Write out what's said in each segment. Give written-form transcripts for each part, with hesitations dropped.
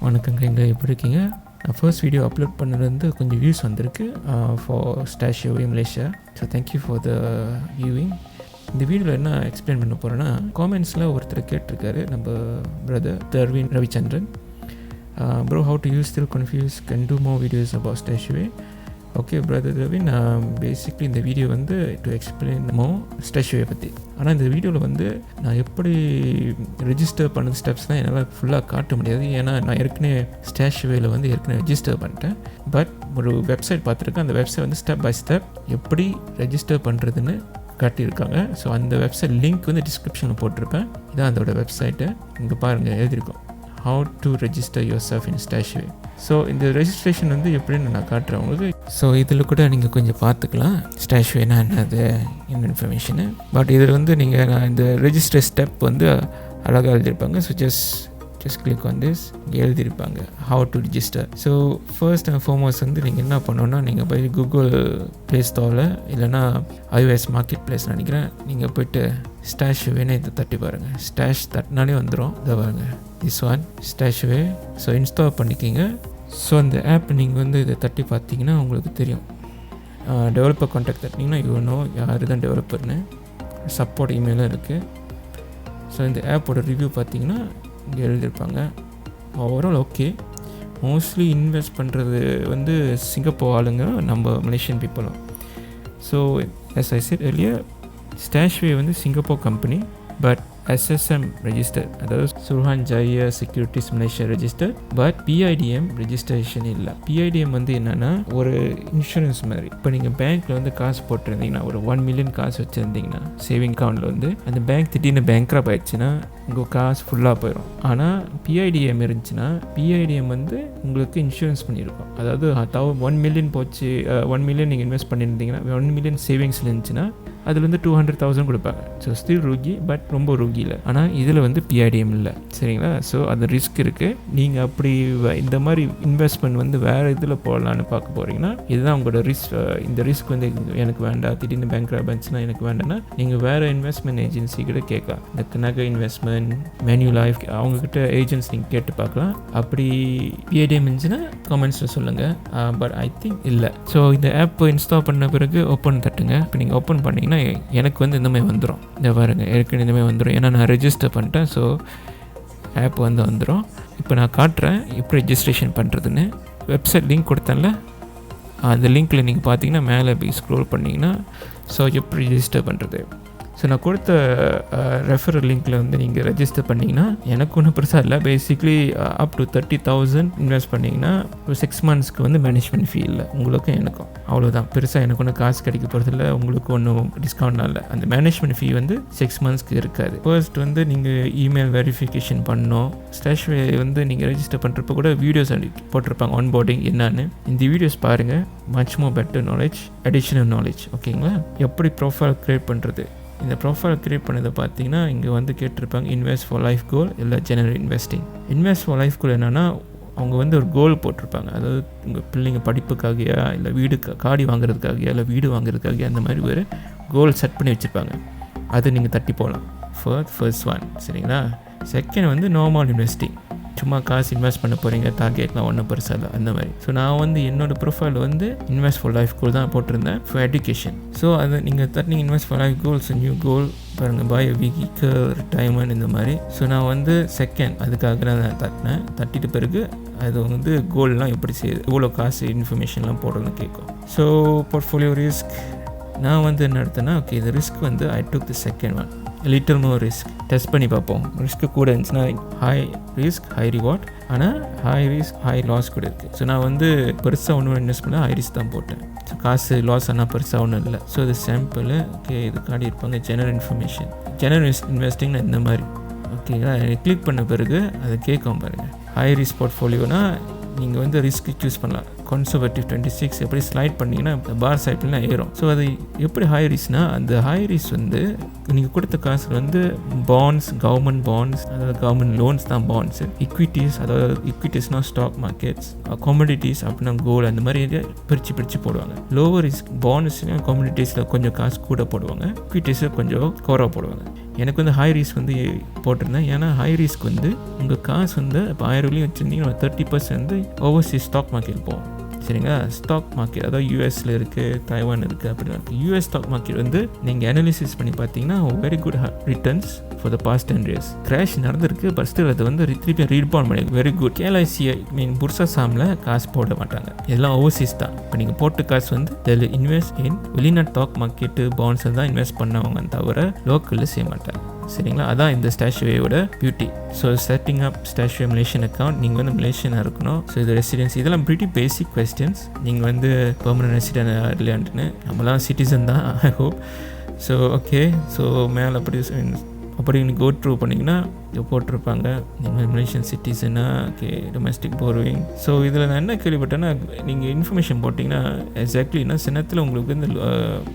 வணக்கங்க, எங்கே எப்படி இருக்கீங்க? ஃபர்ஸ்ட் வீடியோ அப்லோட் பண்ணது வந்து கொஞ்சம் வியூஸ் வந்திருக்கு for StashAway Malaysia. So thank you for the viewing. இந்த வீடியோவில் என்ன எக்ஸ்பிளைன் பண்ண போகிறேன்னா, காமெண்ட்ஸில் ஒருத்தர் கேட்டிருக்காரு, நம்ம brother Tharvin Ravichandran. Bro, how to use still confuse, can do more videos about StashAway. Okay brother Ravin, basically இந்த வீடியோ வந்து டு எக்ஸ்பிளைன் ஸ்டாஷ்யூவை பற்றி. ஆனால் இந்த வீடியோவில் வந்து நான் எப்படி ரெஜிஸ்டர் பண்ண ஸ்டெப்ஸ்லாம் என்னால் ஃபுல்லாக காட்ட முடியாது. ஏன்னா நான் ஏற்கனவே ஸ்டாஷ்யூவேல வந்து ஏற்கனவே ரெஜிஸ்டர் பண்ணிட்டேன். பட் ஒரு வெப்சைட் பார்த்துருக்கேன். அந்த வெப்சைட் வந்து ஸ்டெப் பை ஸ்டெப் எப்படி ரெஜிஸ்டர் பண்ணுறதுன்னு காட்டியிருக்காங்க. ஸோ அந்த வெப்சைட் லிங்க் வந்து டிஸ்கிரிப்ஷனில் போட்டிருப்பேன். இதான் அதோட வெப்சைட்டு. இங்கே பாருங்கள், எழுதியிருக்கோம் how to register yourself in Stashaway. So இந்த ரெஜிஸ்ட்ரேஷன் வந்து எப்படின்னு நான் காட்டுறேன் உங்களுக்கு. ஸோ இதில் கூட நீங்கள் கொஞ்சம் பார்த்துக்கலாம் ஸ்டாஷ்யூவேனா என்னது, என்ன இன்ஃபர்மேஷனு. பட் இதில் வந்து நீங்கள் இந்த ரெஜிஸ்டர் ஸ்டெப் வந்து அழகாக எழுதியிருப்பாங்க. So just click on this. இங்கே எழுதியிருப்பாங்க how to register. So first and foremost வந்து நீங்கள் என்ன பண்ணணுன்னா, நீங்கள் போய் கூகுள் ப்ளே ஸ்டோரில் இல்லைனா iOS மார்க்கெட் ப்ளேஸ் நினைக்கிறேன், நீங்கள் போய்ட்டு ஸ்டாஷ்யூவேன்னு இதை தட்டி பாருங்கள். ஸ்டாஷ் தட்டினாலே வந்துடும். இதை பாருங்கள், திஸ் ஒன் ஸ்டாஷ்யூவே. ஸோ இன்ஸ்டால் பண்ணிக்கிங்க. ஸோ அந்த ஆப் நீங்கள் வந்து இதை தட்டி பார்த்தீங்கன்னா உங்களுக்கு தெரியும். டெவலப்பர் கான்டாக்ட் தட்டிங்கன்னா யார் தான் டெவலப்பர்னு சப்போர்ட் இமெயிலும் இருக்குது. ஸோ இந்த ஆப்போட ரிவ்யூ பார்த்தீங்கன்னா இங்கே எழுதியிருப்பாங்க. Overall okay. மோஸ்ட்லி இன்வெஸ்ட் பண்ணுறது வந்து சிங்கப்பூர் ஆளுங்க, நம்ம மலேசியன் பீப்புளும். So as I said earlier, StashAway வந்து Singapore company, but SSM register, அதாவது Suruhanjaya securities Malaysia register. But PIDM registration இல்லை. PIDM வந்து என்னென்னா ஒரு இன்சூரன்ஸ் மாதிரி. இப்போ நீங்கள் பேங்க்கில் வந்து காசு போட்டிருந்தீங்கன்னா, ஒரு 1 மில்லியன் காசு வச்சுருந்தீங்கன்னா சேவிங் அக்கௌண்ட்டில் வந்து, அந்த பேங்க் திடீர்னு பேங்க்ரப்ட் ஆயிடுச்சுன்னா உங்கள் காசு ஃபுல்லாக போயிடும். ஆனால் PIDM இருந்துச்சுன்னா, PIDM வந்து உங்களுக்கு இன்சூரன்ஸ் பண்ணியிருக்கோம். அதாவது 1 மில்லியன் போச்சு, 1 மில்லியன் நீங்கள் இன்வெஸ்ட் பண்ணியிருந்தீங்கன்னா, 1 மில்லியன் சேவிங்ஸில் இருந்துச்சுன்னா அதில் வந்து 200,000 கொடுப்பாங்க. ஸோ ஸ்டில் ரூகி, பட் ரொம்ப ரூகி இல்லை. ஆனால் இதில் வந்து PIDM இல்லை, சரிங்களா? ஸோ அது ரிஸ்க் இருக்குது. நீங்கள் அப்படி இந்த மாதிரி இன்வெஸ்ட்மெண்ட் வந்து வேறு இதில் போடலான்னு பார்க்க போகிறீங்கன்னா, இதுதான் உங்களோட ரிஸ்க். இந்த ரிஸ்க் வந்து எனக்கு வேண்டாம், திடீர்னு பேங்க்ரப்ட் ஆச்சுன்னா எனக்கு வேண்டாம்னா நீங்கள் வேறு இன்வெஸ்ட்மெண்ட் ஏஜென்சி கிட்ட கேட்கலாம். இந்த கனகா இன்வெஸ்ட்மெண்ட், மெனு லைஃப், அவங்கக்கிட்ட ஏஜென்ட்ஸ் நீங்கள் கேட்டு பார்க்கலாம். அப்படி PIDM இருந்துச்சுன்னா கமெண்ட்ஸில் சொல்லுங்கள். பட் ஐ திங்க் இல்லை. ஸோ இந்த ஆப் இன்ஸ்டால் பண்ண பிறகு ஓப்பன் தட்டுங்க. இப்போ நீங்கள் ஓப்பன் பண்ணிங்கன்னா எனக்கு வந்து இந்த மாதிரி வந்துடும். இந்த பாருங்க, ஏற்கனவே இந்த மாதிரி வந்துடும். ஏன்னா நான் ரெஜிஸ்டர் பண்ணிட்டேன். ஸோ ஆப் வந்து வந்துடும். இப்போ நான் காட்டுறேன் எப்படி ரெஜிஸ்ட்ரேஷன் பண்ணுறதுன்னு. வெப்சைட் லிங்க் கொடுத்தேன்ல, அந்த லிங்க்கில் நீங்கள் பார்த்தீங்கன்னா மேலே போய் ஸ்க்ரோல் பண்ணிங்கன்னா, ஸோ எப்படி ரெஜிஸ்டர் பண்ணுறது. ஸோ நான் கொடுத்த ரெஃபரல் லிங்க்கில் வந்து நீங்கள் ரெஜிஸ்டர் பண்ணிங்கன்னா, எனக்கு ஒன்றும் பெருசாக இல்லை. பேசிக்லி அப் டு 30,000 இன்வெஸ்ட் பண்ணிங்கன்னா ஒரு 6 மந்த்ஸ்க்கு வந்து மேனேஜ்மெண்ட் ஃபீ இல்லை உங்களுக்கும் எனக்கும். அவ்வளோதான். பெருசாக எனக்கு ஒன்றும் காசு கிடைக்க போகிறதில்ல, உங்களுக்கு ஒன்றும் டிஸ்கவுண்ட்லாம் இல்லை. அந்த மேனேஜ்மெண்ட் ஃபீ வந்து 6 மந்த்ஸ்க்கு இருக்காது. ஃபர்ஸ்ட் வந்து நீங்கள் இமெயில் வெரிஃபிகேஷன் பண்ணணும். ஸ்டாஷ்யூவே வந்து நீங்கள் ரெஜிஸ்டர் பண்ணுறப்ப கூட வீடியோஸ் போட்டிருப்பாங்க ஆன்போர்டிங் என்னன்னு. இந்த வீடியோஸ் பாருங்கள். Much more better knowledge, additional knowledge. ஓகேங்களா? எப்படி ப்ரொஃபைல் க்ரியேட் பண்ணுறது. இந்த ப்ரொஃபைல் க்ரியேட் பண்ணதை பார்த்தீங்கன்னா இங்கே வந்து கேட்டிருப்பாங்க இன்வெஸ்ட் ஃபார் லைஃப் கோல் இல்லை general investing. Invest for life கோல் என்னென்னா, அவங்க வந்து ஒரு கோல் போட்டிருப்பாங்க. அதாவது உங்கள் பிள்ளைங்க படிப்புக்காகையா, இல்லை வீடு காடி வாங்குறதுக்காகையா, இல்லை வீடு வாங்குறதுக்காகையா, அந்த மாதிரி ஒரு கோல் செட் பண்ணி வச்சுருப்பாங்க. அது நீங்கள் தட்டி போகலாம். ஃபர்ஸ்ட் ஒன், சரிங்களா? செகண்ட் வந்து நார்மல் இன்வெஸ்டிங். சும்மா காசு இன்வெஸ்ட் பண்ண போகிறீங்க, டார்கெட்லாம் ஒன்றும் பெருசாக இல்லை, அந்த மாதிரி. ஸோ நான் வந்து என்னோடய ப்ரொஃபைல் வந்து இன்வெஸ்ட் ஃபார் லைஃப் கோல் தான் போட்டிருந்தேன், ஃபார் எஜுகேஷன். ஸோ அதை நீங்கள் தட்டினீங்க invest for life goals, new goal பாருங்கள், பாய் வெஹிக்கிள், ரிட்டைர்மெண்ட், இந்த மாதிரி. ஸோ நான் வந்து செகண்ட் அதுக்காக நான் தட்டிட்டு பிறகு அது வந்து கோல்லாம் எப்படி செய்யுது, இவ்வளோ காசு இன்ஃபர்மேஷன்லாம் போடுறதுன்னு கேட்கும். ஸோ போர்ட்ஃபோலியோ ரிஸ்க் நான் வந்து என்ன எடுத்தேன்னா, ஓகே இது ரிஸ்க் வந்து I took the second one, little more risk. Test பண்ணி பார்ப்போம். ரிஸ்க்கு கூட இருந்துச்சுன்னா ஹை ரிஸ்க் ஹை ரிவார்ட், ஆனால் ஹை ரிஸ்க் ஹை லாஸ் கூட இருக்குது. ஸோ நான் வந்து பெருசாக ஒன்றும் இன்வெஸ்ட் பண்ணால் ஹை ரிஸ்க் தான் போட்டேன். ஸோ காசு லாஸ் ஆனால் பெருசாக ஒன்றும் இல்லை. ஸோ இது சாம்பிள். ஓகே, இது காடி இருப்பாங்க ஜெனரல் இன்ஃபர்மேஷன், ஜெனரல் இன்வெஸ்டிங்னா இந்த மாதிரி. ஓகேங்களா? கிளிக் பண்ண பிறகு அதை கேட்கும் பாருங்கள். ஹை ரிஸ்க் போர்ட்ஃபோலியோனா நீங்கள் வந்து ரிஸ்க்கு சூஸ் பண்ணலாம். conservative 26 எப்படி ஸ்லைட் பண்ணிங்கன்னா பார் சைக்கிள்னா ஏறும். ஸோ அது எப்படி ஹை ரிஸ்க்னா, அந்த ஹை ரிஸ்க் வந்து நீங்கள் கொடுத்த காசு வந்து பாண்ட்ஸ், கவர்மெண்ட் பாண்ட்ஸ், அதாவது கவர்மெண்ட் லோன்ஸ் தான் பாண்ட்ஸ், இக்விட்டிஸ், அதாவது இக்விட்டிஸ்னால் ஸ்டாக் மார்க்கெட்ஸ், கமோடிட்டிஸ் அப்படின்னா கோல்டு, அந்த மாதிரி பிரித்து போடுவாங்க. லோவர் ரிஸ்க் பாண்ட்ஸ்லையும் கமோடிட்டிஸில் கொஞ்சம் காசு கூட போடுவாங்க, இக்விட்டிஸில் கொஞ்சம் குறைவாக போடுவாங்க. எனக்கு வந்து ஹை ரிஸ்க் வந்து போட்டிருந்தேன். ஏன்னா ஹை ரிஸ்க் வந்து உங்கள் காசு வந்து இப்போ 1000 வச்சுருந்தீங்கன்னா 30% வந்து ஓவர்சீஸ் ஸ்டாக் மார்க்கெட் போகும். சரிங்களா? ஸ்டாக் மார்க்கெட் அதாவது யூஎஸில் இருக்குது, தைவான் இருக்குது அப்படின்னா யூஎஸ் ஸ்டாக் மார்க்கெட் வந்து நீங்கள் அனாலிசிஸ் பண்ணி பார்த்தீங்கன்னா very good returns for the past 10 years. Crash நடந்திருக்கு, பட் ஸ்டில் அது வந்து திருப்பி ரீபவுண்ட் பண்ணி வெரி குட். கேஎல்ஐசி புர்சா சாமில் காசு போட மாட்டாங்க, இதெல்லாம் ஓவர்சீஸ் தான். இப்போ நீங்கள் போட்ட காசு வந்து இதில் இன்வெஸ்ட் இன் வெளிநாட்டு ஸ்டாக் மார்க்கெட்டு பாண்ட்ஸை தான் இன்வெஸ்ட் பண்ணவங்க தவிர லோக்கலில் செய்ய மாட்டாங்க. சரிங்களா? அதான் இந்த ஸ்டாஷ்வேயோட beauty. So setting up StashAway Malaysian account, நீங்கள் வந்து மலேசியனாக இருக்கணும். ஸோ இது ரெசிடென்சி, இதெல்லாம் பிரிட்டி பேசிக் கொஸ்டின்ஸ். நீங்கள் வந்து பெர்மனன்ட் ரெசிடென்ட் இல்லையான்ட்டுன்னு, நம்மளாம் சிட்டிசன் தான், I hope. So okay, so மேலே அப்படி நீங்கள் கோ த்ரூ பண்ணிங்கன்னா போட்டிருப்பாங்க நீங்கள் மலேசியன் சிட்டிசனா, ஓகே, டொமஸ்டிக் போர்விங். ஸோ இதில் நான் என்ன கேள்விப்பட்டேன்னா, நீங்கள் இன்ஃபர்மேஷன் போட்டிங்கன்னா எக்ஸாக்ட்லினா சின்னத்தில் உங்களுக்கு வந்து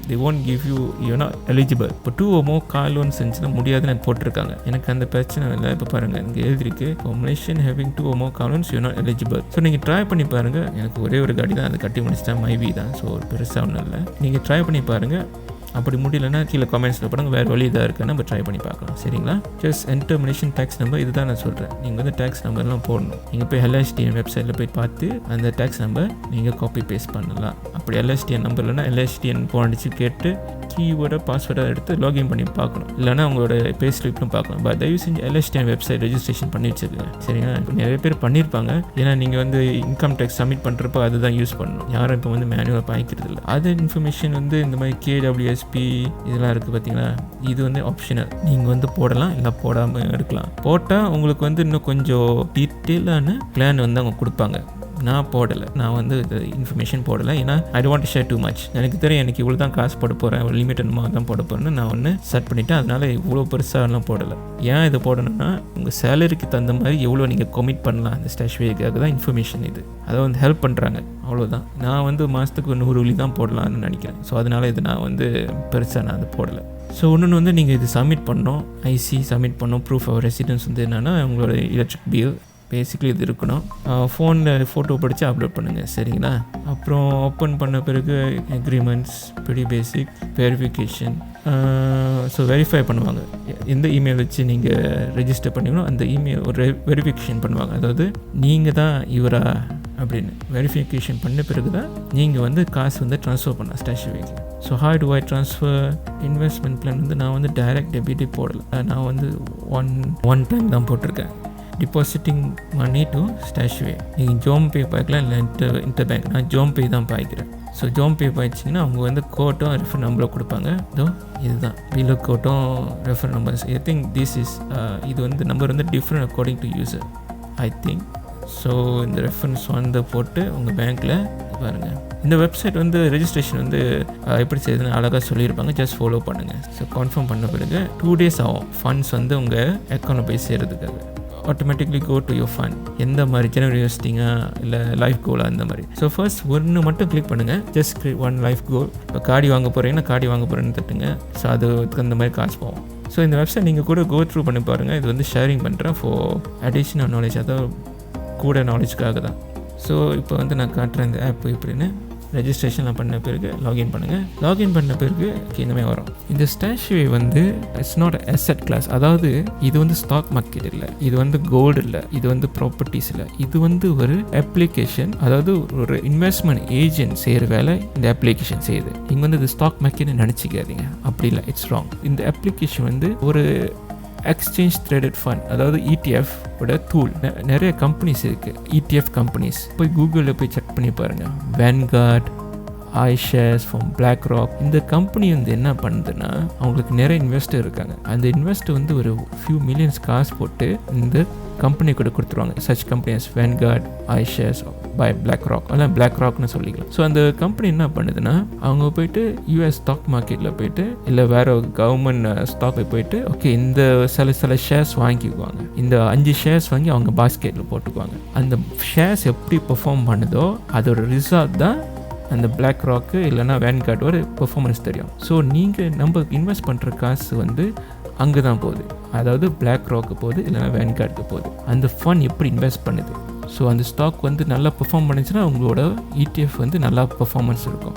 the won't give you not eligible. இப்போ 2 or more கார் லோன் செஞ்சுன்னா முடியாதுன்னு போட்டிருக்காங்க. எனக்கு அந்த பிரச்சனை இல்லை. இப்போ பாருங்கள், இங்கே எழுதிருக்கு, இப்போ Malaysian having 2 or more car loans you not eligible. So நீங்கள் ட்ரை பண்ணி பாருங்கள். எனக்கு ஒரே ஒரு காடி தான், அதை கட்டி முடிச்சிட்டேன், மைவி தான். ஸோ ஒரு பெருசாக ஒன்றும் இல்லை. நீங்கள் ட்ரை பண்ணி பாருங்கள். அப்படி முடியலன்னா கீழே கமெண்ட்ஸில் போடுங்க, வேறு வழி இதாக இருக்குன்னு நம்ம ட்ரை பண்ணி பார்க்கலாம். சரிங்களா? Just enter Malaysian tax number, இதுதான் நான் சொல்கிறேன். நீங்கள் வந்து டேக்ஸ் நம்பர்லாம் போடணும். நீங்கள் போய் LSTN வெப்சைட்டில் போய் பார்த்து அந்த டேக்ஸ் நம்பர் நீங்கள் காப்பி பேஸ்ட் பண்ணலாம். அப்படி LSTN நம்பர் இல்லைன்னா LSTN போனிச்சு கேட்டு கீவேர்டை பாஸ்வேர்டை எடுத்து லாகின் பண்ணி பார்க்கணும். இல்லைனா உங்களோட பே ஸ்லிப்லும் பார்க்கணும். பட் தயவு செஞ்சு LSTN வெப்சைட் ரெஜிஸ்ட்ரேஷன் பண்ணி வச்சுருக்கேன். சரிங்களா? இப்போ நிறைய பேர் பண்ணியிருப்பாங்க. ஏன்னா நீங்கள் வந்து இன்கம் டேக்ஸ் சப்மிட் பண்ணுறப்போ அதுதான் யூஸ் பண்ணணும். யாரும் இப்போ வந்து மேனுவலாக பாய்க்கிறது இல்லை. அது இன்ஃபர்மேஷன் வந்து இந்த மாதிரி KWSP இதெல்லாம் இருக்குது பார்த்தீங்களா, இது வந்து ஆப்ஷனல். நீங்கள் வந்து போடலாம், இல்லை போடாமல் இருக்கலாம். போட்டால் உங்களுக்கு வந்து இன்னும் கொஞ்சம் டீட்டெயிலான பிளான் வந்து அவங்க கொடுப்பாங்க. நான் போடலை, நான் வந்து இது இன்ஃபர்மேஷன் போடலை. ஏன்னா I don't want to share too much. எனக்கு தெரியும் எனக்கு இவ்வளோ தான் காசு போட போகிறேன், ஒரு லிமிட்டட் அமௌண்ட் தான் போட போகிறேன்னு நான் ஒன்று செட் பண்ணிவிட்டேன். அதனால் இவ்வளோ பெருசாகலாம் போடலை. ஏன் இதை போடணும்னா, உங்கள் சேலரிக்கு தகுந்த மாதிரி எவ்வளோ நீங்கள் கமிட் பண்ணலாம் அந்த ஸ்டாஷ்வேக்காக தான் இன்ஃபர்மேஷன் இது. அதை வந்து ஹெல்ப் பண்ணுறாங்க, அவ்வளோதான். நான் வந்து மாதத்துக்கு 100 வெள்ளி தான் போடலான்னு நினைக்கிறேன். ஸோ அதனால் இது நான் வந்து பெருசாக நான் அதை போடலை. ஸோ ஒன்று வந்து நீங்கள் இது சப்மிட் பண்ணணும், ஐசி சப்மிட் பண்ணணும். ப்ரூஃப் ஆஃப் ரெசிடென்ஸ் வந்து என்னென்னா உங்களோட எலக்ட்ரிக் பில் பேசிக்கலி இது இருக்கணும். ஃபோனில் ஃபோட்டோ படித்து அப்லோட் பண்ணுங்கள். சரிங்களா? அப்புறம் ஓப்பன் பண்ண பிறகு அக்ரிமெண்ட்ஸ், ப்ரிட்டி பேசிக் வெரிஃபிகேஷன். ஸோ வெரிஃபை பண்ணுவாங்க. எந்த இமெயில் வச்சு நீங்கள் ரெஜிஸ்டர் பண்ணிக்கணும் அந்த இமெயில் ஒரு வெரிஃபிகேஷன் பண்ணுவாங்க. அதாவது நீங்கள் தான் இவரா அப்படின்னு வெரிஃபிகேஷன் பண்ண பிறகு தான் நீங்கள் வந்து காசு வந்து ட்ரான்ஸ்ஃபர் பண்ணலாம் ஸ்டாஷ்வேக்கு. So how to I transfer investment plan வந்து நான் வந்து டைரக்ட் டெபிட்டே போடலை. நான் வந்து ஒன் டைம் தான் போட்டிருக்கேன். டிபாசிட்டிங் மணி டு ஸ்டாஷ்வே. நீங்கள் ஜோம்பே பாய்க்கலாம், இல்லை இன்டர் பேங்க். நான் ஜோம்பே தான் பாய்க்கிறேன். ஸோ ஜோம்பே பாய்ச்சிங்கன்னா அவங்க வந்து கோட்டும் ரெஃபர் நம்பரும் கொடுப்பாங்க. இதுதான் பிலோ கோட்டும் refer numbers. I think this is இது வந்து நம்பர் வந்து different according to user I think. So இந்த ரெஃபரன்ஸ் வந்து போட்டு உங்கள் பேங்க்கில் பாருங்கள். இந்த வெப்சைட் வந்து ரெஜிஸ்ட்ரேஷன் வந்து எப்படி செய்யுதுன்னு அழகாக சொல்லியிருப்பாங்க. ஜஸ்ட் ஃபாலோ பண்ணுங்கள். ஸோ கன்ஃபார்ம் பண்ண பிறகு 2 days ஆகும் ஃபண்ட்ஸ் வந்து உங்கள் அக்கௌண்ட்டில் போய் சேர்கிறதுக்காக. Automatically go to your fund. எந்த மாதிரி ஜெனரல் இன்வெஸ்டிங்காக இல்லை லைஃப் கோலா அந்த மாதிரி. ஸோ ஃபர்ஸ்ட் ஒன்று மட்டும் கிளிக் பண்ணுங்கள். ஜஸ்ட் ஒன் லைஃப் கோல். இப்போ காடி வாங்க போகிறீங்கன்னா காடி வாங்க போகிறேன்னு தட்டுங்க. ஸோ அதுக்கு அந்த மாதிரி காசு போகும். ஸோ இந்த வெப்சைட் நீங்கள் கூட கோ த்ரூ பண்ணி பாருங்கள். இது வந்து ஷேரிங் பண்ணுறேன் ஃபார் அடிஷ்னல் நாலேஜ், அதாவது கூட நாலேஜுக்காக தான். ஸோ இப்போ வந்து நான் காட்டுறேன் இந்த ஆப் எப்படின்னு. ரெஜிஸ்ட்ரேஷன்லாம் பண்ண பிறகு லாகின் பண்ணுங்கள். லாகின் பண்ண பிறகு இந்தமாதிரி வரும். இந்த ஸ்டாஷ்வே வந்து இட்ஸ் நாட் அசெட் கிளாஸ். அதாவது இது வந்து ஸ்டாக் மார்க்கெட் இல்லை, இது வந்து கோல்டு இல்லை, இது வந்து ப்ராப்பர்ட்டிஸ் இல்லை. இது வந்து ஒரு அப்ளிகேஷன். அதாவது ஒரு இன்வெஸ்ட்மெண்ட் ஏஜென்ட் செய்கிற வேலை இந்த அப்ளிகேஷன் செய்யுது. நீங்கள் வந்து இது ஸ்டாக் மார்க்கெட்னு நினச்சிக்காதீங்க, அப்படி இல்லை, இட்ஸ் ராங். இந்த அப்ளிகேஷன் வந்து ஒரு எக்ஸ்சேஞ்ச் ட்ரேடட் ஃபண்ட், அதாவது ETF ஓட டூல். நிறைய கம்பெனிஸ் இருக்குது ETF கம்பெனிஸ். போய் கூகுளில் போய் செக் பண்ணி பாருங்கள். Vanguard, iShares from BlackRock. இந்த கம்பெனி வந்து என்ன பண்ணுதுன்னா, அவங்களுக்கு நிறைய இன்வெஸ்டர் இருக்காங்க. அந்த இன்வெஸ்டர் வந்து ஒரு ஃபியூ மில்லியன்ஸ் காசு போட்டு இந்த கம்பெனி கூட கொடுத்துருவாங்க. Such companies Vanguard, iShares by BlackRock அல்ல BlackRockனு சொல்லிக்கலாம். ஸோ அந்த கம்பெனி என்ன பண்ணுதுன்னா அவங்க போயிட்டு US ஸ்டாக் மார்க்கெட்டில் போயிட்டு இல்லை வேறு கவர்மெண்ட் ஸ்டாக்கில் போயிட்டு ஓகே இந்த சில ஷேர்ஸ் வாங்கிக்குவாங்க. இந்த 5 ஷேர்ஸ் வாங்கி அவங்க பாஸ்கெட்டில் போட்டுக்குவாங்க. அந்த ஷேர்ஸ் எப்படி பெர்ஃபார்ம் பண்ணுதோ அதோட ரிசல்ட் தான் அந்த BlackRock இல்லைனா Vanguard ஒரு பெர்ஃபார்மன்ஸ் தெரியும். ஸோ நீங்கள் நம்ம இன்வெஸ்ட் பண்ணுற காசு வந்து அங்கே தான் போகுது. அதாவது BlackRock போகுது இல்லைனா Vanguardக்கு போகுது. அந்த ஃபண்ட் எப்படி இன்வெஸ்ட் பண்ணுது. ஸோ அந்த ஸ்டாக் வந்து நல்லா பெர்ஃபார்ம் பண்ணிச்சுன்னா உங்களோட ETF வந்து நல்லா பெர்ஃபார்மன்ஸ் இருக்கும்.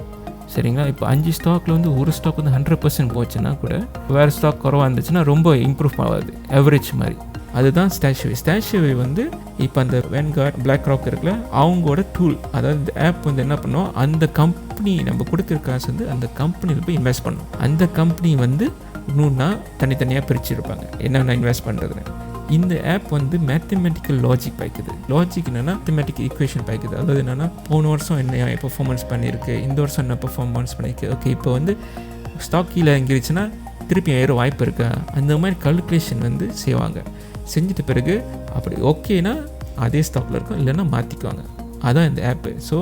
சரிங்களா? இப்போ 5 ஸ்டாக்கில் வந்து ஒரு ஸ்டாக் வந்து 100% போச்சுன்னா கூட வேறு ஸ்டாக் குறவாக இருந்துச்சுன்னா ரொம்ப இம்ப்ரூவ் ஆகாது, ஆவரேஜ் மாதிரி. அதுதான் ஸ்டாஷ்வே வந்து இப்போ அந்த Vanguard, BlackRock இருக்குல்ல அவங்களோட டூல், அதாவது இந்த ஆப் வந்து என்ன பண்ணோம், அந்த கம்பெனி நம்ம கொடுக்குற காசு வந்து அந்த கம்பெனியில் போய் இன்வெஸ்ட் பண்ணணும். அந்த கம்பெனி வந்து இன்னும்னா தனித்தனியாக பிரிச்சுருப்பாங்க என்னென்ன இன்வெஸ்ட் பண்ணுறதுன்னு. இந்த ஆப் வந்து மேத்தமெட்டிக்கல் லாஜிக் பாய்க்குது. லாஜிக் என்னென்னா மேத்தமெட்டிக்கல் ஈக்குவேஷன் பாய்க்குது. அதாவது என்னென்னா போன வருஷம் என்ன பெர்ஃபார்மன்ஸ் பண்ணியிருக்கு, இந்த வருஷம் என்ன பெர்ஃபார்மன்ஸ் பண்ணியிருக்கு, ஓகே இப்போ வந்து ஸ்டாக் கீழே இறங்கிருச்சுன்னா திருப்பி ஏற வாய்ப்பு இருக்கா, அந்த மாதிரி கால்குலேஷன் வந்து செய்வாங்க. செஞ்சிட்ட பிறகு அப்படி ஓகேனா அதே ஸ்டாக்கில் இருக்கும், இல்லைன்னா மாற்றிக்குவாங்க. அதான் இந்த ஆப்பு. ஸோ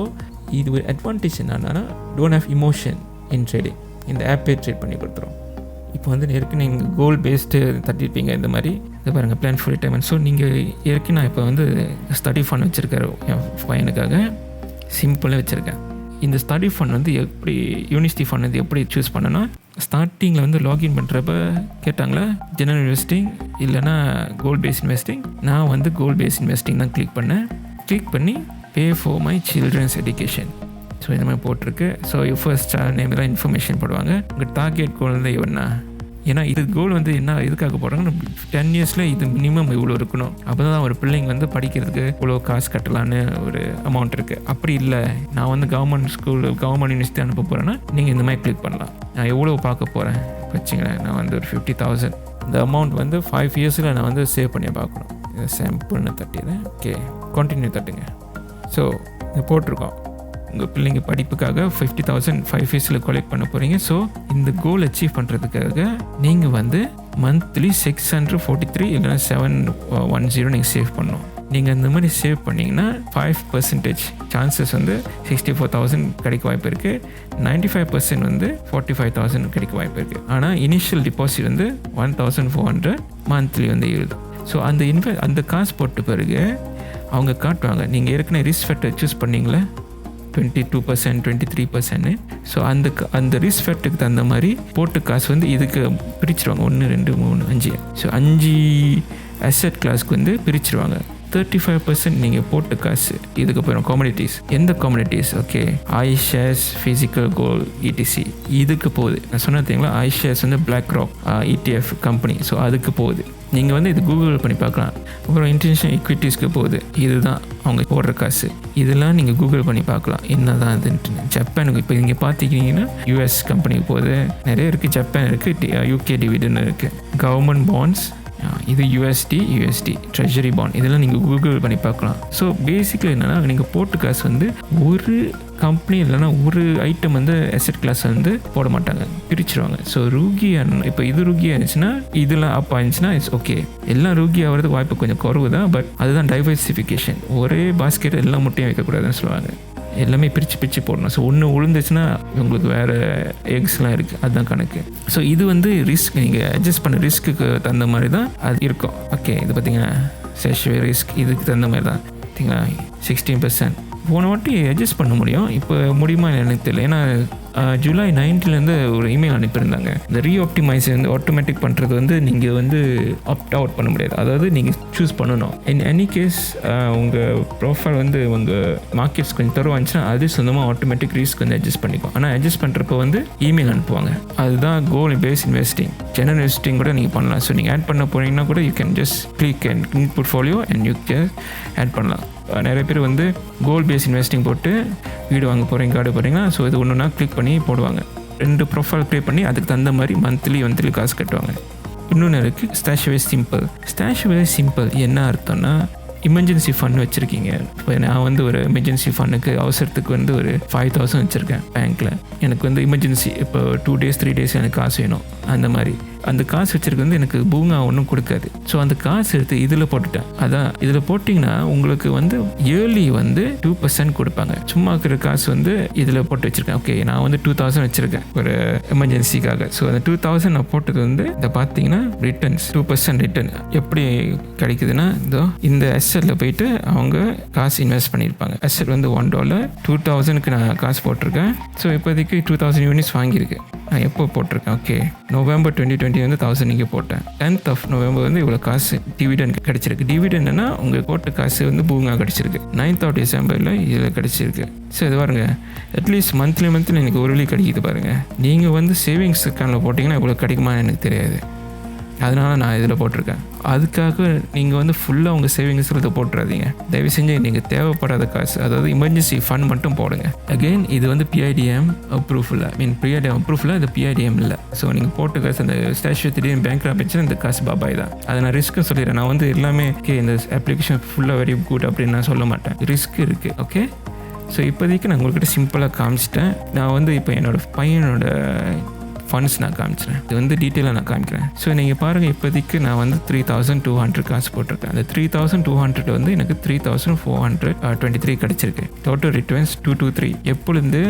இது ஒரு அட்வான்டேஜ் என்னன்னா don't have emotion in trading. இந்த ஆப்பே ட்ரேட் பண்ணி கொடுத்துரும். இப்போ வந்து ஏற்கனவே நீங்கள் கோல் பேஸ்டு தட்டியிருப்பீங்க இந்த மாதிரி. இது பாருங்கள், பிளான் ஃபார் ரிட்டைர்மெண்ட். ஸோ நீங்கள் ஏற்கனவே நான் இப்போ வந்து ஸ்டடி ஃபண்ட் வச்சுருக்காரு என் பையனுக்காக, சிம்பிளாக வச்சுருக்கேன். இந்த ஸ்டடி ஃபண்ட் வந்து எப்படி யூனிவர்சிட்டி ஃபண்ட் வந்து எப்படி சூஸ் பண்ணனா, ஸ்டார்டிங்கில் வந்து லாகின் பண்ணுறப்ப கேட்டாங்களா ஜெனரல் இன்வெஸ்டிங் இல்லைனா கோல் பேஸ் இன்வெஸ்டிங். நான் வந்து கோல் பேஸ் இன்வெஸ்டிங் தான் கிளிக் பண்ணேன். கிளிக் பண்ணி pay for my children's education. So இந்த மாதிரி போட்டிருக்கு. ஸோ ஃபர்ஸ்ட் சைல்ட் நேம் தான் இன்ஃபர்மேஷன் போடுவாங்க. உங்கள் டார்கெட் கோல் வந்து எவ்வளோண்ணா, ஏன்னா இது கோல் வந்து என்ன எதுக்காக போடுறாங்கன்னா 10 இயர்ஸில் இது மினிமம் இவ்வளோ இருக்கணும். அப்போ தான் ஒரு பிள்ளைங்க வந்து படிக்கிறதுக்கு இவ்வளோ காசு கட்டலான்னு ஒரு அமௌண்ட் இருக்குது. அப்படி இல்லை, நான் வந்து கவர்மெண்ட் ஸ்கூல் கவர்மெண்ட் யூனிவர்சிட்டி அனுப்ப போகிறேன்னா நீங்கள் இந்த மாதிரி கிளிக் பண்ணலாம். நான் எவ்வளோ பார்க்க போகிறேன் வச்சுங்களேன், நான் வந்து ஒரு 50,000 இந்த அமௌண்ட் வந்து 5 இயர்ஸில் நான் வந்து சேவ் பண்ணி பார்க்கணும். இதை சாம்பிள்னு தட்டிடுறேன். ஓகே, கண்டினியூ தட்டுங்க. ஸோ இதை போட்டிருக்கோம், உங்கள் பிள்ளைங்க படிப்புக்காக 50,000 5 இயர்ஸில் கலெக்ட் பண்ண போகிறீங்க. ஸோ இந்த கோல் அச்சீவ் பண்ணுறதுக்காக நீங்கள் வந்து மந்த்லி 643 இல்லைனா 710 நீங்கள் சேவ் பண்ணணும். நீங்கள் அந்த மாதிரி சேவ் பண்ணிங்கன்னா 5% சான்சஸ் வந்து 64,000 கிடைக்க வாய்ப்பு இருக்குது. 95% வந்து 45,000 கிடைக்க வாய்ப்பு இருக்குது. ஆனால் இனிஷியல் டிபாசிட் வந்து 1,400 மந்த்லி வந்து எழுது. ஸோ அந்த காசு போட்ட பிறகு அவங்க காட்டுவாங்க நீங்கள் ஏற்கனவே ரிஸ்க் ஃபேக்டர் சூஸ் பண்ணிங்களே 22%, 23%. ஸோ அந்த ரிஸ்க் ஃபேக்டருக்கு தகுந்த மாதிரி போட்டு காசு வந்து இதுக்கு பிரிச்சுருவாங்க. 1 2 3 5. ஸோ 5 அசெட் கிளாஸ்க்கு வந்து பிரிச்சுருவாங்க. 35% நீங்கள் போட்டு காசு இதுக்கு போயிடும் காமோடிட்டிஸ். எந்த commodities? Okay, iShares, physical gold, ETC இதுக்கு போகுது. நான் சொன்னது தெரியுங்களா, iShares வந்து BlackRock ETF கம்பெனி. ஸோ அதுக்கு போகுது. நீங்கள் வந்து இது கூகுள் பண்ணி பார்க்கலாம். அப்புறம் இன்டர்நேஷனல் ஈக்விட்டிஸ்க்கு போகுது. இதுதான் அவங்க போடுற காசு. இதெல்லாம் நீங்கள் கூகுள் பண்ணி பார்க்கலாம் என்ன தான் இதுன்ட்டு. ஜப்பானுக்கு இப்போ நீங்கள் பார்த்துக்கிட்டிங்கன்னா US கம்பெனிக்கு போகுது. நிறைய இருக்குது. ஜப்பான் இருக்குது, UK டிவிடெண்ட் இருக்குது, கவர்மெண்ட் பாண்ட்ஸ், இது USD ட்ரெஷரி பாண்ட், இதெல்லாம் நீங்கள் கூகுள் பண்ணி பார்க்கலாம். ஸோ பேசிக்கலி என்னென்னா நீங்கள் போட்டு காசு வந்து ஒரு கம்பெனி இல்லைனா ஒரு ஐட்டம் வந்து அசெட் கிளாஸ் வந்து போட மாட்டாங்க, பிரிச்சுருவாங்க. ஸோ ரூகியாக இப்போ இது ரூகியாக இருந்துச்சுன்னா இதெல்லாம் அப் ஆயிருந்துச்சுன்னா இட்ஸ் ஓகே. எல்லாம் ரூகி ஆகிறதுக்கு வாய்ப்பு கொஞ்சம் குறவு தான். பட் அதுதான் டைவர்சிஃபிகேஷன். ஒரே பாஸ்கெட் எல்லா முட்டையும் வைக்கக்கூடாதுன்னு சொல்லுவாங்க. எல்லாமே பிரித்து போடணும். ஸோ ஒன்று விழுந்துச்சுன்னா உங்களுக்கு வேறு எக்ஸ்லாம் இருக்குது, அதுதான் கணக்கு. ஸோ இது வந்து ரிஸ்க், நீங்கள் அட்ஜஸ்ட் பண்ண ரிஸ்க்கு தகுந்த மாதிரி தான் அது இருக்கும். ஓகே, இது பார்த்தீங்கன்னா ஸ்டாஷ்வே ரிஸ்க் இதுக்கு தகுந்த மாதிரி தான் பார்த்தீங்களா 16%. போன வாட்டி அட்ஜஸ்ட் பண்ண முடியும், இப்போ முடியுமா எனக்கு தெரியல. ஏன்னா ஜூலை 9 ஒரு இமெயில் அனுப்பியிருந்தாங்க. இந்த ரீஆப்டிமைஸ் வந்து ஆட்டோமேட்டிக் பண்ணுறது வந்து நீங்கள் வந்து ஆப்ட் அவுட் பண்ண முடியாது. அதாவது நீங்கள் சூஸ் பண்ணணும். இன் எனி கேஸ் உங்கள் ப்ரொஃபைல் வந்து உங்கள் மார்க்கெட்ஸ் கொஞ்சம் தருவாச்சுன்னா அது சொந்தமாக ஆட்டோமேட்டிக் ரிஸ்க் வந்து அட்ஜஸ்ட் பண்ணிக்கும். ஆனால் அட்ஜஸ்ட் பண்ணுறப்போ வந்து இமெயில் அனுப்புவாங்க. அதுதான் goal base investing. General investing கூட நீங்கள் பண்ணலாம். ஸோ நீங்கள் ஆட் பண்ண போனீங்கன்னா கூட you can just click and portfolio and you just add பண்ணலாம். நிறைய பேர் வந்து கோல் பேஸ் இன்வெஸ்டிங் போட்டு வீடு வாங்க போகிறீங்க, கார்டு போகிறீங்கன்னா ஸோ இது ஒன்றுனா கிளிக் பண்ணி போடுவாங்க. 2 ப்ரொஃபைல் க்ரியேட் பண்ணி அதுக்கு தகுந்த மாதிரி மந்த்லி காசு கட்டுவாங்க. இன்னொன்று இருக்குது ஸ்டாஷ்வே சிம்பிள். ஸ்டாஷ்வே சிம்பிள் என்ன அர்த்தம்னா, எமர்ஜென்சி ஃபண்ட் வச்சுருக்கீங்க. இப்போ நான் வந்து ஒரு எமர்ஜென்சி ஃபண்டுக்கு அவசரத்துக்கு வந்து ஒரு 5,000 வச்சுருக்கேன் பேங்க்கில். எனக்கு வந்து எமர்ஜென்சி இப்போ 2 days 3 days எனக்கு காசு வேணும். அந்த மாதிரி அந்த காசு வச்சிருக்க வந்து எனக்கு பூங்கா ஒன்றும் கொடுக்காது. ஸோ அந்த காசு எடுத்து இதில் போட்டுட்டேன். அதான் இதில் போட்டிங்கன்னா உங்களுக்கு வந்து இயர்லி வந்து 2% கொடுப்பாங்க. சும்மா இருக்கிற காசு வந்து இதில் போட்டு வச்சுருக்கேன். ஓகே, நான் வந்து 2000 வச்சுருக்கேன் ஒரு எமர்ஜென்சிக்காக. ஸோ அந்த 2000 நான் போட்டது வந்து இதை பார்த்தீங்கன்னா ரிட்டர்ன்ஸ் 2% ரிட்டர்ன் எப்படி கிடைக்குதுன்னா, இந்த எஸ்எல்ல போயிட்டு அவங்க காசு இன்வெஸ்ட் பண்ணியிருப்பாங்க. எஸ்எல் வந்து $1, 2000க்கு நான் காசு போட்டிருக்கேன். ஸோ இப்போதைக்கு 2000 யூனிட்ஸ் வாங்கியிருக்கு. நான் எப்போ போட்டிருக்கேன், ஓகே நவம்பர் 2020 வந்து 1000 இங்கே போட்டேன். 10th நவம்பர் வந்து இவ்வளோ காசு டிவிடெண்ட் கிடச்சிருக்கு. டிவிடெண்ட்னா உங்கள் போட்ட காசு வந்து பூங்கா கிடச்சிருக்கு. 9th டிசம்பரில் இதில் கிடச்சிருக்கு. ஸோ இது பாருங்க, அட்லீஸ்ட் மந்த்லி எனக்கு ஒரு வழி கிடைக்கிது பாருங்கள். நீங்கள் வந்து சேவிங்ஸ் அக்கௌண்ட்டில் போட்டிங்கன்னா இவ்வளோ கிடைக்குமான்னு எனக்கு தெரியாது. அதனால் நான் இதில் போட்டிருக்கேன். அதுக்காக நீங்கள் வந்து ஃபுல்லாக உங்கள் சேவிங்ஸில் இதை போட்டுறாதீங்க. தயவு செஞ்சு நீங்கள் தேவைப்படாத காசு, அதாவது எமர்ஜென்சி ஃபண்ட் மட்டும் போடுங்க. அகெயின் இது வந்து PIDM அப்ரூவ் இல்லை, PIDM அப்ரூவ் இல்லை, இது PIDM இல்லை. ஸோ நீங்கள் போட்ட காசு அந்த ஸ்டாஷ்யூ திடீர்னு பேங்க் ஆப்பிச்சுன்னா இந்த காசு பாபாய் தான். அதை நான் ரிஸ்க்கு சொல்லிடுறேன். நான் வந்து எல்லாமே ஓகே இந்த அப்ளிகேஷன் ஃபுல்லாக வெரி குட் அப்படின்னு நான் சொல்ல மாட்டேன். ரிஸ்க் இருக்குது. ஓகே, ஸோ இப்போதைக்கு நான் உங்கள்கிட்ட சிம்பிளாக காமிச்சிட்டேன். நான் வந்து இப்போ என்னோடய பையனோட ஃபண்ட்ஸ் நான் காமிச்சிட்டேன். இது வந்து டீட்டெயிலாக நான் காமிக்கிறேன். ஸோ நீங்கள் பாருங்கள், இப்போதைக்கு நான் வந்து 3200 காசு போட்டிருக்கேன். அந்த 3200 வந்து எனக்கு 3423 கிடச்சிருக்கு. டோட்டல் ரிட்டர்ன்ஸ் 223 எப்பொழுது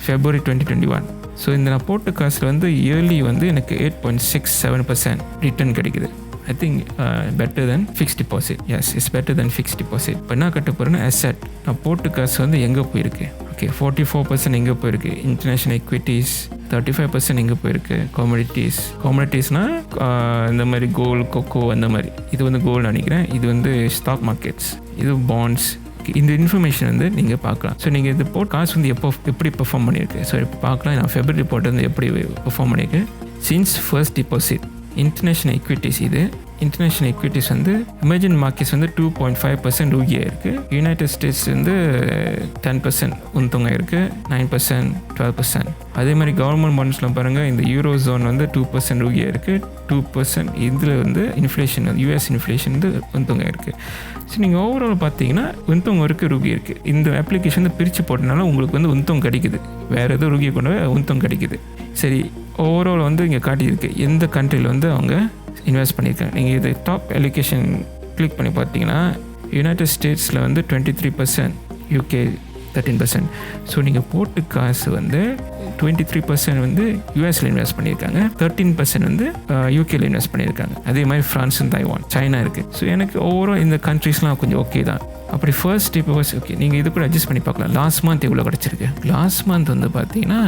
February 2021. ஸோ இந்த நான் போட்ட காசில் வந்து இயர்லி வந்து எனக்கு 8.67% ரிட்டர்ன் கிடைக்குது. I think better than fixed deposit. Yes, it's better than fixed deposit. இப்போ என்ன கட்ட போகிறேன்னா அசெட். நான் போட்டு காசு வந்து எங்கே போயிருக்கு, ஓகே 44% எங்கே போயிருக்கு இன்டர்நேஷ்னல் எக்விட்டிஸ், 35% எங்கே போயிருக்கு காமோடிட்டிஸ்னால் இந்த மாதிரி கோல்டு, கொக்கோ அந்த மாதிரி. இது வந்து கோல்டு நினைக்கிறேன். இது வந்து ஸ்டாக் மார்க்கெட்ஸ், இது பாண்ட்ஸ். இந்த இன்ஃபர்மேஷன் வந்து நீங்கள் பார்க்கலாம். ஸோ நீங்கள் இது போட்டு காசு வந்து எப்படி பெர்ஃபார்ம் பண்ணியிருக்கு. ஸோ இப்போ பார்க்கலாம் நான் ஃபெப்ரவரி போட்டு வந்து எப்படி பெர்ஃபார்ம் பண்ணியிருக்கு. Since first deposit international equities. இது இன்டர்நேஷ்னல் எக்விட்டிஸ் வந்து எமர்ஜிங் மார்க்கெட்ஸ் வந்து 2.5% ஊகியாக இருக்குது. யுனைடெட் ஸ்டேட்ஸ் வந்து 10% உந்தவங்க இருக்குது, 9%, 12%. அதே மாதிரி கவர்மெண்ட் பாண்ட்ஸ்லாம் பாருங்கள், இந்த யூரோ ஜோன் வந்து 2% ஊகியாக இருக்குது, 2%. இதில் வந்து இன்ஃப்ளேஷன் US இன்ஃப்ளேஷன் வந்து உந்தவங்க இருக்குது. ஸோ நீங்கள் ஓவரால் பார்த்தீங்கன்னா உந்தவங்க இருக்குது, ரூகி இருக்குது. இந்த அப்ளிகேஷன் வந்து பிரித்து போட்டனால உங்களுக்கு வந்து உந்தவங்க கிடைக்குது. வேறு எதுவும் ரூகியை கொண்டு உந்தவங்க கிடைக்குது. சரி, ஓவரால் வந்து இங்கே காட்டியிருக்கு எந்த கண்ட்ரியில் வந்து அவங்க இன்வெஸ்ட் பண்ணியிருக்காங்க. நீங்கள் இது டாப் அலோகேஷன் கிளிக் பண்ணி பார்த்தீங்கன்னா யுனைடெட் ஸ்டேட்ஸில் வந்து 23%, UK 13%. ஸோ நீங்கள் போட்டு காசு வந்து 23% வந்து யூஎஸில் இன்வெஸ்ட் பண்ணியிருக்காங்க, 13% வந்து யூகேல இன்வெஸ்ட் பண்ணியிருக்காங்க. அதே மாதிரி ஃப்ரான்ஸ், தைவான், சைனா இருக்குது. ஸோ எனக்கு ஓவரால் இந்த கண்ட்ரீஸ்லாம் கொஞ்சம் ஓகே தான். அப்படி ஃபர்ஸ்ட் இப்போ ஓகே நீங்கள் இது கூட அட்ஜஸ்ட் பண்ணி பார்க்கலாம். லாஸ்ட் மந்த் எவ்வளோ கிடச்சிருக்கு. லாஸ்ட் மந்த் வந்து பார்த்தீங்கன்னா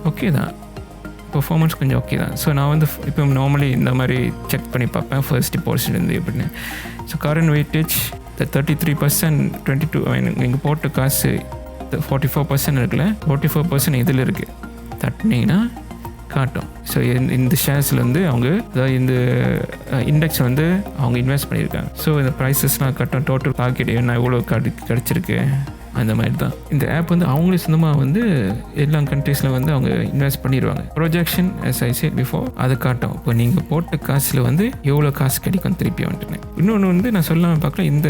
ஓகே தான், பெர்ஃபார்மன்ஸ் கொஞ்சம் ஓகே தான். ஸோ நான் வந்து இப்போ நார்மலி இந்த மாதிரி செக் பண்ணி பார்ப்பேன் ஃபர்ஸ்ட் டிபாசிட் வந்து எப்படின்னு. ஸோ கரண்ட் வெயிட்டேஜ் 33%, 22 நீங்கள் போட்ட காசு 44% இருக்குல்ல, 44% இதில் இருக்குது. தட்டினீங்கன்னா காட்டும். ஸோ இந்த ஷேர்ஸில் வந்து அவங்க அதாவது இந்த இண்டெக்ஸ் வந்து அவங்க இன்வெஸ்ட் பண்ணியிருக்காங்க. ஸோ இந்த ப்ரைஸஸ்லாம் கட்டும், டோட்டல் பாக்கெட் என்ன எவ்வளோ கிடச்சிருக்கு அந்த மாதிரி தான். இந்த ஆப் வந்து அவங்களே சொந்தமாக வந்து எல்லா கண்ட்ரீஸில் வந்து அவங்க இன்வெஸ்ட் பண்ணிடுவாங்க. Projection as I said before அதை காட்டும். இப்போ நீங்கள் போட்ட காசில் வந்து எவ்வளோ காசு கிடைக்கும் திருப்பி வந்துட்டுன்னு. இன்னொன்று வந்து நான் சொல்லாமல் பார்க்கலாம், இந்த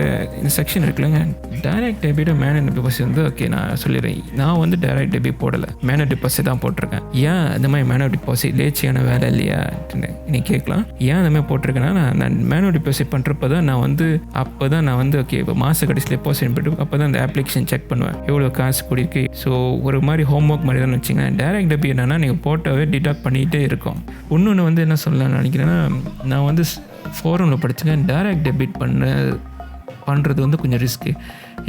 செக்ஷன் இருக்குல்லங்க, டைரக்ட் டெபிட் மேனுவல் டெபாசிட் வந்து ஓகே நான் சொல்லிடுறேன். நான் வந்து டைரக்ட் டெபிட் போடலை, மேனுவல் டெபாசிட் தான் போட்டிருக்கேன். ஏன் இந்த மாதிரி மேனுவல் டெபாசிட் லேச்சியான வேலை இல்லையா நீ கேட்கலாம். ஏன் அந்த மாதிரி போட்டிருக்கேன்னா, நான் மேனுவல் டெபாசிட் பண்ணுறப்ப தான் நான் வந்து அப்போ தான் நான் வந்து ஓகே இப்போ மாத கடைசியில் டெபாசிட் பண்ணிட்டு அப்போ தான் அந்த அப்ளிகேஷன் செக் பண்ணுவேன் எவ்வளோ காசு கூடியிருக்கு. ஸோ ஒரு மாதிரி ஹோம்ஒர்க் மாதிரி தான் வச்சுங்க. டைரக்ட் டெபிட் என்னன்னா நீங்கள் போட்டோவே டிடக்ட் பண்ணிகிட்டே இருக்கும். இன்னொன்று வந்து என்ன சொல்லலாம்னு நினைக்கிறேன்னா, நான் வந்து ஃபோரமில் படிச்சுங்க, டைரக்ட் டெபிட் பண்ணுறது வந்து கொஞ்சம் ரிஸ்க்கு.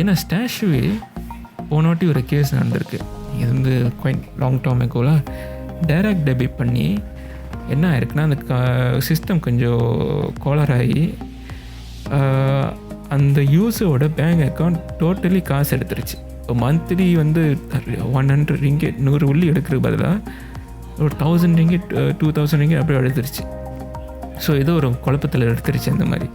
ஏன்னா ஸ்டாஷ்யூவே போன வாட்டி ஒரு கேஸ் நடந்திருக்கு. இது வந்து குவைட் லாங் டேர்ம் எக்கோல டைரக்ட் டெபிட் பண்ணி என்ன ஆயிருக்குன்னா, அந்த சிஸ்டம் கொஞ்சம் கோளார் ஆகி அந்த யூஸரோட பேங்க் அக்கௌண்ட் டோட்டலி காசு எடுத்துருச்சு. இப்போ மந்த்லி வந்து 100 ரிங்கெட் 100 உள்ளி எடுக்கிறதுக்கு பதிலாக ஒரு 1000 ரிங்கெட் 2000 ரிங்கெட் அப்படியே எடுத்துருச்சு. ஸோ ஏதோ ஒரு குழப்பத்தில் எடுத்துருச்சு அந்த மாதிரி.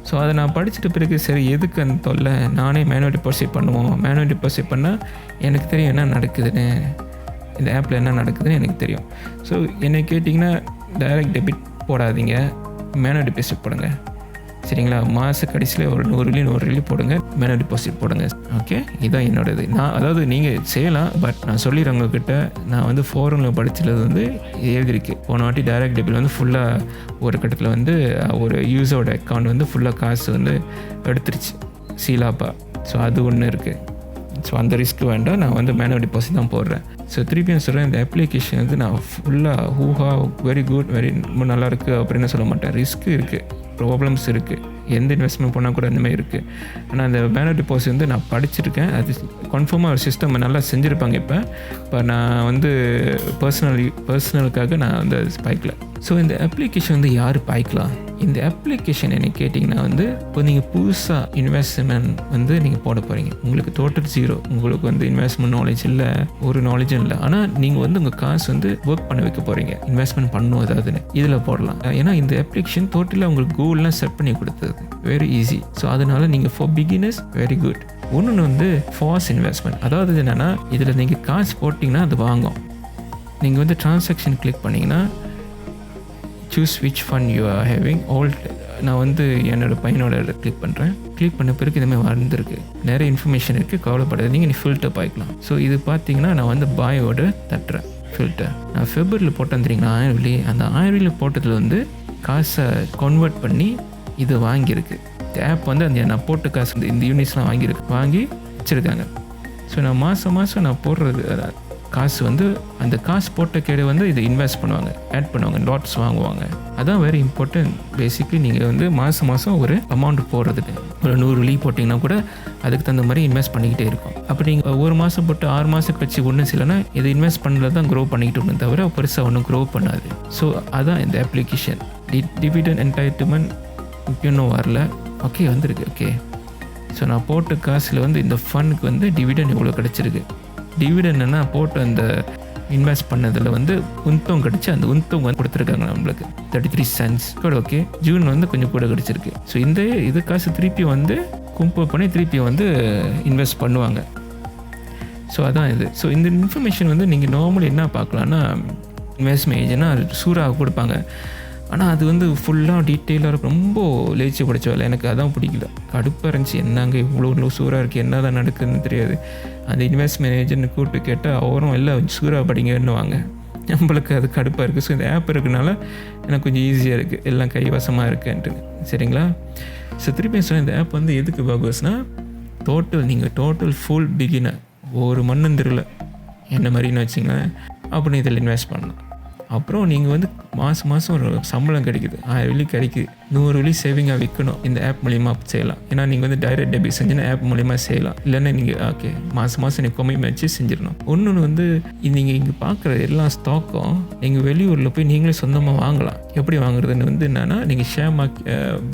ஸோ அதை நான் படிச்சுட்டு பிறகு சரி எதுக்கு அந்த தொல்லை, நானே மேனுவல் டெபாசிட் பண்ணுவோம். மேனுவல் டெபாசிட் பண்ணால் எனக்கு தெரியும் என்ன நடக்குதுன்னு, இந்த ஆப்பில் என்ன நடக்குதுன்னு எனக்கு தெரியும். ஸோ என்னை கேட்டிங்கன்னா டைரக்ட் டெபிட் போடாதீங்க, மேனுவல் டெபாசிட் போடுங்க. சரிங்களா? மாத கடைசியில் ஒரு 100 போடுங்க. மேனுவல் டெபாசிட் போடுங்க. ஓகே, இதுதான் என்னோட இது. நான் அதாவது நீங்கள் செய்யலாம், பட் நான் சொல்லிடுறவங்கக்கிட்ட நான் வந்து ஃபோரமில் படிச்சது வந்து எழுதிருக்கு. போன வாட்டி டைரக்ட் டெபிட் வந்து ஃபுல்லாக ஒரு கட்டத்தில் வந்து ஒரு யூஸரோட அக்கௌண்ட் வந்து ஃபுல்லாக காசு வந்து எடுத்துருச்சு சீலாப்பா. ஸோ அது ஒன்று இருக்குது. ஸோ அந்த ரிஸ்க் வேண்டாம், நான் வந்து மேனுவல் டெபாசிட் தான் போடுறேன். ஸோ திருப்பியும் சொல்கிறேன், இந்த அப்ளிகேஷன் வந்து நான் ஃபுல்லாக வெரி குட், ரொம்ப நல்லாயிருக்கு அப்படின்னு சொல்ல மாட்டேன். ரிஸ்க் இருக்குது, ப்ராப்ளம்ஸ் இருக்குது, எந்த இன்வெஸ்ட்மெண்ட் பண்ணால் கூட அந்தமாதிரி இருக்குது. ஆனால் அந்த மேனுவல் டெபாசிட் வந்து நான் படிச்சிருக்கேன். அது கன்ஃபார்மாக ஒரு சிஸ்டம் நல்லா செஞ்சுருப்பாங்க. இப்போ நான் வந்து பர்சனலுக்காக நான் வந்து பாய்க்கல. ஸோ இந்த அப்ளிகேஷன் வந்து யார் பாய்க்கலாம்? இந்த அப்ளிகேஷன் என்ன கேட்டிங்கன்னா வந்து, இப்போ நீங்கள் புதுசாக இன்வெஸ்ட்மெண்ட் வந்து நீங்கள் போட போகிறீங்க, உங்களுக்கு டோட்டல் ஜீரோ, உங்களுக்கு வந்து இன்வெஸ்ட்மெண்ட் நாலேஜ் இல்லை, ஒரு நாலேஜும் இல்லை. ஆனால் நீங்கள் வந்து உங்கள் காசு வந்து ஒர்க் பண்ண வைக்க போகிறீங்க, இன்வெஸ்ட்மெண்ட் பண்ணணும் அதாவதுன்னு இதில் போடலாம். ஏன்னா இந்த அப்ளிகேஷன் டோட்டலாக உங்களுக்கு கோல்லாம் செட் பண்ணி கொடுத்தது, வெரி ஈஸி. ஸோ அதனால் நீங்கள் ஃபார் பிகினர்ஸ் வெரி குட். ஒன்று வந்து ஃபாஸ்ட் இன்வெஸ்ட்மெண்ட், அதாவது என்னென்னா இதில் நீங்கள் காசு போட்டிங்கன்னா அது வாங்கும். நீங்கள் வந்து ட்ரான்சாக்ஷன் கிளிக் பண்ணிங்கன்னா choose which fund you are having all. நான் வந்து என்னோடய பையனோட கிளிக் பண்ணுறேன். கிளிக் பண்ண பிறகு இதுமாதிரி வந்திருக்கு, நிறைய இன்ஃபர்மேஷன் இருக்குது, கவலைப்படாது, நீங்கள் நீ ஃபில்டர் பாய்க்கலாம். ஸோ இது பார்த்தீங்கன்னா நான் வந்து பாயோட தட்டுறேன் ஃபில்டர். நான் ஃபெப்ரவரியில் போட்டேன் தெரியுங்களா, 1000 வெள்ளி. அந்த 1000 வெள்ளி போட்டதில் வந்து காசை கன்வெர்ட் பண்ணி இது வாங்கியிருக்கு. இந்த ஆப் வந்து அந்த நான் போட்ட காசு இந்த யூனிட்ஸ்லாம் வாங்கி வச்சுருக்காங்க. ஸோ நான் மாதம் நான் போடுறது காசு வந்து அந்த காசு போட்ட கேடு வந்து இதை இன்வெஸ்ட் பண்ணுவாங்க, ஆட் பண்ணுவாங்க, லாட்ஸ் வாங்குவாங்க. அதான் வெரி இம்பார்ட்டன்ட். பேசிக்லி நீங்கள் வந்து மாதம் ஒரு அமௌண்ட் போடுறதுக்கு ஒரு 100 வெள்ளி போட்டிங்கன்னா கூட அதுக்கு தகுந்த மாதிரி இன்வெஸ்ட் பண்ணிக்கிட்டே இருக்கும். அப்படி நீங்கள் ஒரு மாதம் போட்டு 6 மாதம் கழிச்சு ஒன்றும் செய்யலைன்னா இது இன்வெஸ்ட் பண்ணுறது தான் க்ரோ பண்ணிக்கிட்டு ஒன்று தவிர பெருசாக ஒன்றும் க்ரோ பண்ணாது. ஸோ அதான் இந்த அப்ளிகேஷன். டிவிடெண்ட் என்டைட்டில்மெண்ட் இன்னும் வரல. ஓகே, வந்திருக்கு. ஓகே, ஸோ நான் போட்ட காசில் வந்து இந்த ஃபண்டுக்கு வந்து டிவிடெண்ட் இவ்வளோ கிடச்சிருக்கு. டிவிடெண்ட்னா போட்டு அந்த இன்வெஸ்ட் பண்ணதில் வந்து உந்தம் கிடச்சி, அந்த உந்தம் வந்து கொடுத்துருக்காங்க நம்மளுக்கு 33 cents கூட. ஓகே, ஜூன் வந்து கொஞ்சம் கூட கிடச்சிருக்கு. ஸோ இது காசு திருப்பி வந்து கும்பல் பண்ணி திருப்பி வந்து இன்வெஸ்ட் பண்ணுவாங்க. ஸோ அதான் இது. ஸோ இந்த இன்ஃபர்மேஷன் வந்து நீங்கள் நார்மலி என்ன பார்க்கலான்னா, இன்வெஸ்ட்மெண்ட் ஏஜென்ட்னா சூறாக கொடுப்பாங்க. ஆனால் அது வந்து ஃபுல்லாக டீட்டெயிலாக ரொம்ப லேச்சு படித்த வேலை. எனக்கு அதான் பிடிக்கல, கடுப்பாக இருந்துச்சு. என்னங்க இவ்வளோ சூறாக இருக்குது, என்ன தான் நடக்குதுன்னு தெரியாது. அந்த இன்வெஸ்ட்மெண்ட் ஏஜென்ட் கூப்பிட்டு கேட்டால் அவரும் எல்லாம் சூறாக படிங்கன்னு வாங்க. நம்மளுக்கு அது கடுப்பாக இருக்குது. ஸோ இந்த ஆப் இருக்கிறதுனால எனக்கு கொஞ்சம் ஈஸியாக இருக்குது, எல்லாம் கைவசமாக இருக்குன்ட்டு. சரிங்களா? ஸோ திருப்பி சொல்ல, இந்த ஆப் வந்து எதுக்கு பர்பஸ்னால், நீங்கள் டோட்டல் ஃபுல் பிகினர், ஒரு மண்ணந்திரில் என்ன மாதிரின்னு வச்சிங்களேன், அப்படின்னு இதில் இன்வெஸ்ட் பண்ணலாம். அப்புறம் நீங்கள் வந்து மாதம் ஒரு சம்பளம் கிடைக்குது, 1000 வெள்ளி கிடைக்குது, 100 வெள்ளி சேவிங்காக விற்கணும், இந்த ஆப் மூலிமா செய்யலாம். ஏன்னா நீங்கள் வந்து டைரக்ட் டெபிட் செஞ்சுன்னா ஆப் மூலிமா செய்யலாம். இல்லைன்னா நீங்கள் ஓகே மாதம் நீங்கள் கம்மியாக வச்சு செஞ்சிடணும். ஒன்று வந்து நீங்கள் இங்கே பார்க்குற எல்லா ஸ்டாக்கும் நீங்கள் வெளியூரில் போய் நீங்களே சொந்தமாக வாங்கலாம். எப்படி வாங்குறதுன்னு வந்து என்னென்னா, நீங்கள் ஷேர்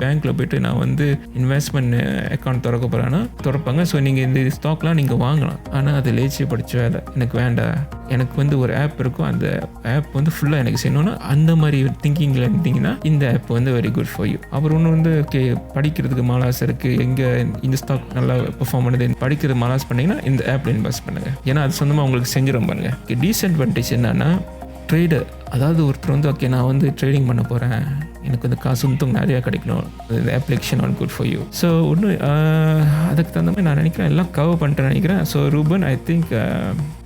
பேங்க்கில் போய்ட்டு நான் வந்து இன்வெஸ்ட்மெண்ட் அக்கௌண்ட் திறக்க போகிறேன்னா திறப்பாங்க. ஸோ நீங்கள் இந்த ஸ்டாக்லாம் நீங்கள் வாங்கலாம். ஆனால் அது லேச்சி படித்த வேலை, எனக்கு வேண்டாம். எனக்கு வந்து ஒரு ஆப் இருக்கும், அந்த ஆப் வந்து ஃபுல்லாக எனக்கு செய்யணும்னா அந்த மாதிரி திங்கிங்கில் இருந்தீங்கன்னா இந்த ஆப் வந்து வெரி குட் ஃபார் யூ. அப்புறம் ஒன்று வந்து ஓகே படிக்கிறதுக்கு மாலாஸ் இருக்குது, எங்கே இந்த ஸ்டாக் நல்லா பெர்ஃபார்ம் பண்ணுது, படிக்கிறது மாலாஸ் பண்ணிங்கன்னா இந்த ஆப்பில் இன்வெஸ்ட் பண்ணுங்கள். ஏன்னா அது சொந்தமாக உங்களுக்கு செஞ்சிடும் பாருங்கள். டிஸ்அட்வான்டேஜ் என்னன்னா, ட்ரேடர், அதாவது ஒருத்தர் வந்து ஓகே நான் வந்து ட்ரேடிங் பண்ண போகிறேன், எனக்கு வந்து காசு வந்து நிறையா கிடைக்கணும், இந்த application on good for you. So ஒன்று அதுக்கு தகுந்த மாதிரி நான் நினைக்கிறேன் எல்லாம் கவர் பண்ணிட்டேன் நினைக்கிறேன். ஸோ ரூபன் ஐ திங்க்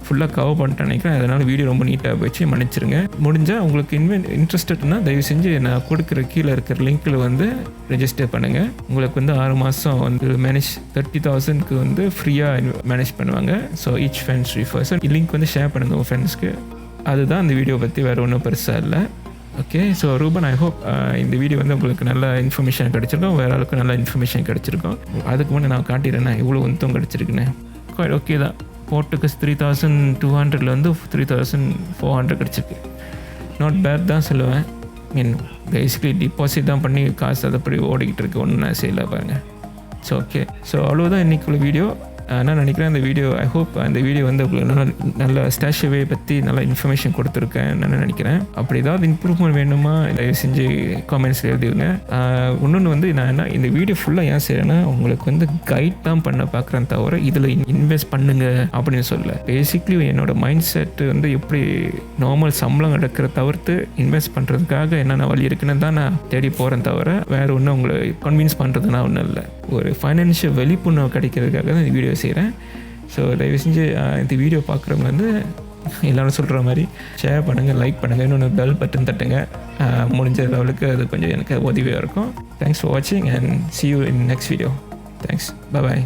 ஃபுல்லாக கவர் பண்ணிட்டேன் நினைக்கிறேன். அதனால் வீடியோ ரொம்ப நீட்டாக போச்சு, மன்னிச்சிருங்க. முடிஞ்சால் உங்களுக்கு இன்ட்ரெஸ்டட்னா தயவு செஞ்சு நான் கொடுக்குற கீழே இருக்கிற லிங்க்கில் வந்து ரெஜிஸ்டர் பண்ணுங்கள். உங்களுக்கு வந்து 6 மாதம் வந்து மேனேஜ் 30,000க்கு வந்து ஃப்ரீயாக மேனேஜ் பண்ணுவாங்க. So each friends refer. So link வந்து ஷேர் பண்ணுங்கள் உங்கள் ஃப்ரெண்ட்ஸ்க்கு. அதுதான் இந்த வீடியோ பற்றி, வேறு ஒன்றும் பெருசாக இல்லை. Okay, so Ruban I hope இந்த வீடியோ வந்து உங்களுக்கு நல்ல இன்ஃபர்மேஷன் கிடச்சிருக்கோம், வேறு ஆளுக்கும் நல்ல இன்ஃபர்மேஷன் கிடச்சிருக்கோம். அதுக்கு முன்னே நான் காட்டிடுறேன் இவ்வளோ ஒன்றும் கிடச்சிருக்குன்னு. ஓகே தான், போட்டுக்கு 3200 வந்து 3400 கிடச்சிருக்கு. நாட் பேட் தான் சொல்லுவேன். மீன் பேசிக்லி டிபாசிட் தான் பண்ணி காசு அதைப்படி ஓடிக்கிட்டு இருக்கு, ஒன்றும் நான் செய்யலை பாருங்கள். ஸோ ஓகே, ஸோ அவ்வளோதான் இன்றைக்குள்ள வீடியோ. நான் நினைக்கிறேன் அந்த வீடியோ ஐ ஹோப் அந்த வீடியோ வந்து உங்களுக்கு நல்ல ஸ்டாஷ் அவே பற்றி நல்ல இன்ஃபர்மேஷன் கொடுத்துருக்கேன் நான் நினைக்கிறேன். அப்படி ஏதாவது இம்ப்ரூவ்மெண்ட் வேணுமா தயவு செஞ்சு காமெண்ட்ஸில் எழுதிடுங்க. இன்னொன்று வந்து நான் என்ன இந்த வீடியோ ஃபுல்லாக ஏன் செய்கிறேன்னா உங்களுக்கு வந்து கைட் தான் பண்ண பார்க்குறேன் தவிர இதில் இன்வெஸ்ட் பண்ணுங்க அப்படின்னு சொல்ல. பேசிக்லி என்னோட மைண்ட் செட் வந்து எப்படி நார்மல் சம்பளம் எடுக்கிற தவிர்த்து இன்வெஸ்ட் பண்ணுறதுக்காக என்னென்ன வழி இருக்குன்னு தான் நான் தேடி போகிறேன் தவிர வேறு ஒன்றும் உங்களை கன்வின்ஸ் பண்ணுறதுனா ஒன்றும் இல்லை. ஒரு ஃபைனான்ஷியல் விழிப்புணர்வு கிடைக்கிறதுக்காக தான் இந்த வீடியோ செய்கிறேன். ஸோ தயவு செஞ்சு இந்த வீடியோ பார்க்குறவங்க வந்து எல்லோரும் சொல்கிற மாதிரி ஷேர் பண்ணுங்கள், லைக் பண்ணுங்கள், இன்னொன்று பெல் பட்டன் தட்டுங்க. முடிஞ்ச லெவலுக்கு அது கொஞ்சம் எனக்கு உதவியாக இருக்கும். தேங்க்ஸ் ஃபார் வாட்சிங் and see you in next video. Thanks. Bye bye.